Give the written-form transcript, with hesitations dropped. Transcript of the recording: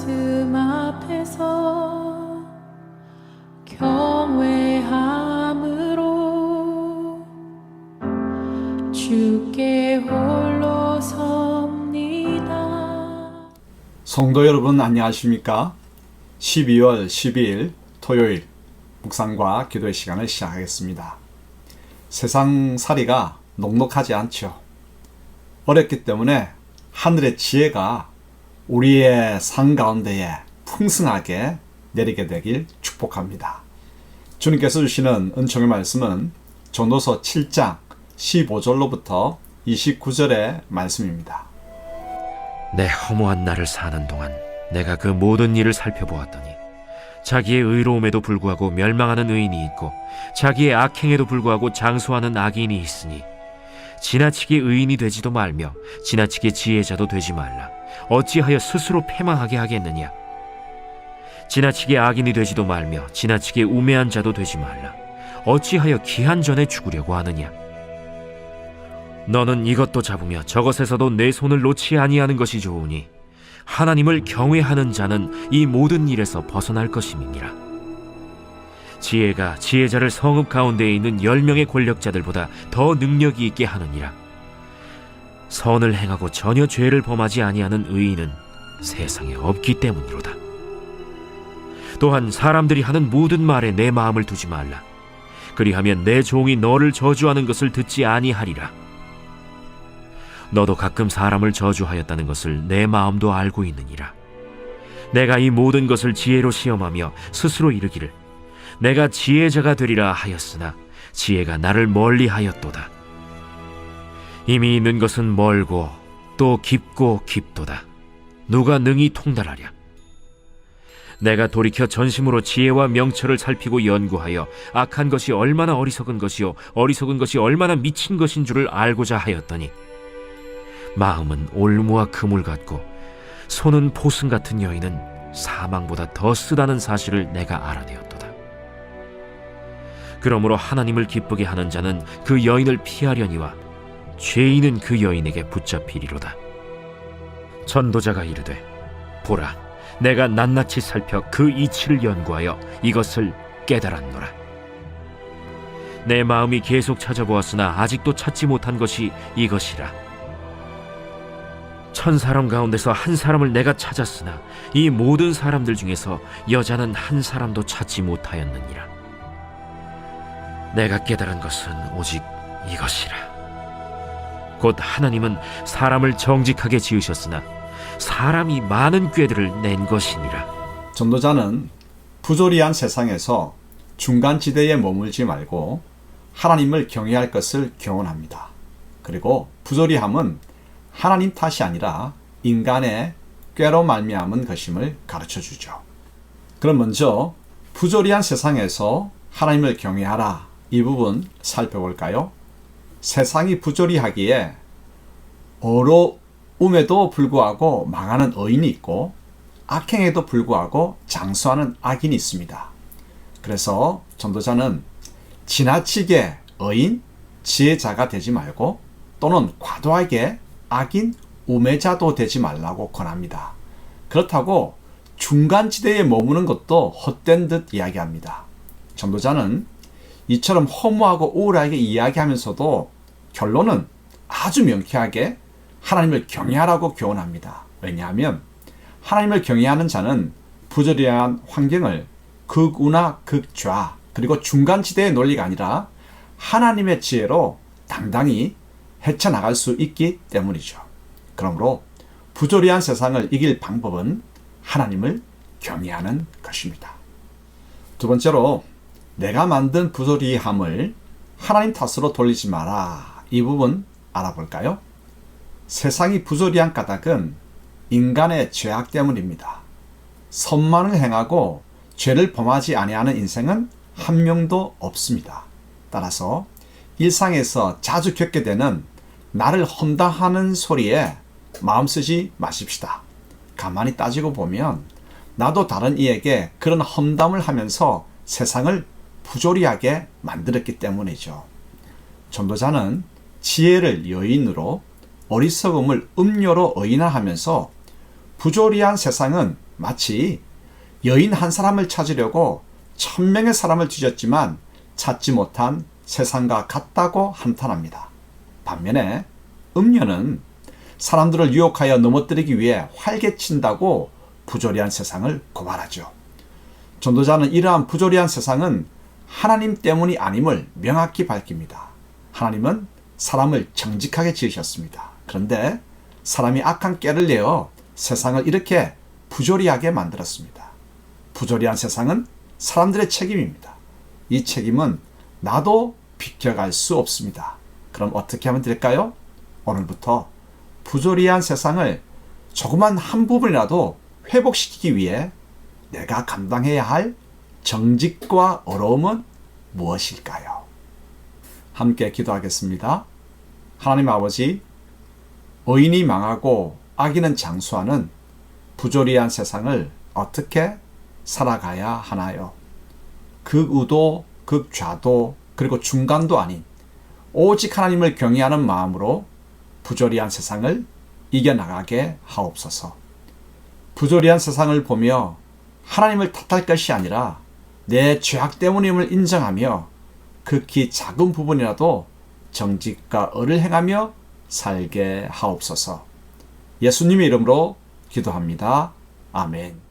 말씀 앞에서 경외함으로 주께 홀로 섭니다. 성도 여러분 안녕하십니까? 12월 12일 토요일 묵상과 기도의 시간을 시작하겠습니다. 세상살이가 녹록하지 않죠. 어렵기 때문에 하늘의 지혜가 우리의 삶 가운데에 풍성하게 내리게 되길 축복합니다. 주님께서 주시는 은총의 말씀은 전도서 7장 15절로부터 29절의 말씀입니다. 내 허무한 날을 사는 동안 내가 그 모든 일을 살펴보았더니 자기의 의로움에도 불구하고 멸망하는 의인이 있고 자기의 악행에도 불구하고 장수하는 악인이 있으니 지나치게 의인이 되지도 말며 지나치게 지혜자도 되지 말라. 어찌하여 스스로 패망하게 하겠느냐? 지나치게 악인이 되지도 말며 지나치게 우매한 자도 되지 말라. 어찌하여 기한 전에 죽으려고 하느냐? 너는 이것도 잡으며 저것에서도 내 손을 놓지 아니하는 것이 좋으니 하나님을 경외하는 자는 이 모든 일에서 벗어날 것임이니라. 지혜가 지혜자를 성읍 가운데에 있는 10명의 권력자들보다 더 능력이 있게 하느니라. 선을 행하고 전혀 죄를 범하지 아니하는 의인은 세상에 없기 때문이로다. 또한 사람들이 하는 모든 말에 내 마음을 두지 말라. 그리하면 내 종이 너를 저주하는 것을 듣지 아니하리라. 너도 가끔 사람을 저주하였다는 것을 내 마음도 알고 있느니라. 내가 이 모든 것을 지혜로 시험하며 스스로 이르기를 내가 지혜자가 되리라 하였으나 지혜가 나를 멀리하였도다. 이미 있는 것은 멀고 또 깊고 깊도다. 누가 능히 통달하랴? 내가 돌이켜 전심으로 지혜와 명철을 살피고 연구하여 악한 것이 얼마나 어리석은 것이요 어리석은 것이 얼마나 미친 것인 줄을 알고자 하였더니 마음은 올무와 그물 같고 손은 포승 같은 여인은 사망보다 더 쓰다는 사실을 내가 알아내었도다. 그러므로 하나님을 기쁘게 하는 자는 그 여인을 피하려니와 죄인은 그 여인에게 붙잡히리로다. 전도자가 이르되 보라, 내가 낱낱이 살펴 그 이치를 연구하여 이것을 깨달았노라. 내 마음이 계속 찾아보았으나 아직도 찾지 못한 것이 이것이라. 1000사람 가운데서 한 사람을 내가 찾았으나 이 모든 사람들 중에서 여자는 한 사람도 찾지 못하였느니라. 내가 깨달은 것은 오직 이것이라. 곧 하나님은 사람을 정직하게 지으셨으나 사람이 많은 꾀들을 낸 것이니라. 전도자는 부조리한 세상에서 중간지대에 머물지 말고 하나님을 경외할 것을 교훈합니다. 그리고 부조리함은 하나님 탓이 아니라 인간의 꾀로 말미암은 것임을 가르쳐주죠. 그럼 먼저 부조리한 세상에서 하나님을 경외하라, 이 부분 살펴볼까요? 세상이 부조리하기에 어려움에도 불구하고 망하는 의인이 있고 악행에도 불구하고 장수하는 악인이 있습니다. 그래서 전도자는 지나치게 의인, 지혜자가 되지 말고 또는 과도하게 악인, 우매자도 되지 말라고 권합니다. 그렇다고 중간지대에 머무는 것도 헛된 듯 이야기합니다. 전도자는 이처럼 허무하고 우울하게 이야기하면서도 결론은 아주 명쾌하게 하나님을 경외하라고 교훈합니다. 왜냐하면 하나님을 경외하는 자는 부조리한 환경을 극우나 극좌 그리고 중간지대의 논리가 아니라 하나님의 지혜로 당당히 헤쳐나갈 수 있기 때문이죠. 그러므로 부조리한 세상을 이길 방법은 하나님을 경외하는 것입니다. 두 번째로 내가 만든 부조리함을 하나님 탓으로 돌리지 마라, 이 부분 알아볼까요? 세상이 부조리한 까닭은 인간의 죄악 때문입니다. 선만을 행하고 죄를 범하지 아니하는 인생은 한 명도 없습니다. 따라서 일상에서 자주 겪게 되는 나를 험담하는 소리에 마음 쓰지 마십시다. 가만히 따지고 보면 나도 다른 이에게 그런 험담을 하면서 세상을 부조리하게 만들었기 때문이죠. 전도자는 지혜를 여인으로 어리석음을 음료로 의인화하면서 부조리한 세상은 마치 여인 한 사람을 찾으려고 1000명의 사람을 뒤졌지만 찾지 못한 세상과 같다고 한탄합니다. 반면에 음녀는 사람들을 유혹하여 넘어뜨리기 위해 활개친다고 부조리한 세상을 고발하죠. 전도자는 이러한 부조리한 세상은 하나님 때문이 아님을 명확히 밝힙니다. 하나님은 사람을 정직하게 지으셨습니다. 그런데 사람이 악한 꾀를 내어 세상을 이렇게 부조리하게 만들었습니다. 부조리한 세상은 사람들의 책임입니다. 이 책임은 나도 비켜갈 수 없습니다. 그럼 어떻게 하면 될까요? 오늘부터 부조리한 세상을 조그만 한 부분이라도 회복시키기 위해 내가 감당해야 할 정직과 어려움은 무엇일까요? 함께 기도하겠습니다. 하나님 아버지, 의인이 망하고 악인은 장수하는 부조리한 세상을 어떻게 살아가야 하나요? 극우도 극좌도 그리고 중간도 아닌 오직 하나님을 경외하는 마음으로 부조리한 세상을 이겨나가게 하옵소서. 부조리한 세상을 보며 하나님을 탓할 것이 아니라 내 죄악 때문임을 인정하며 극히 작은 부분이라도 정직과 의를 행하며 살게 하옵소서. 예수님의 이름으로 기도합니다. 아멘.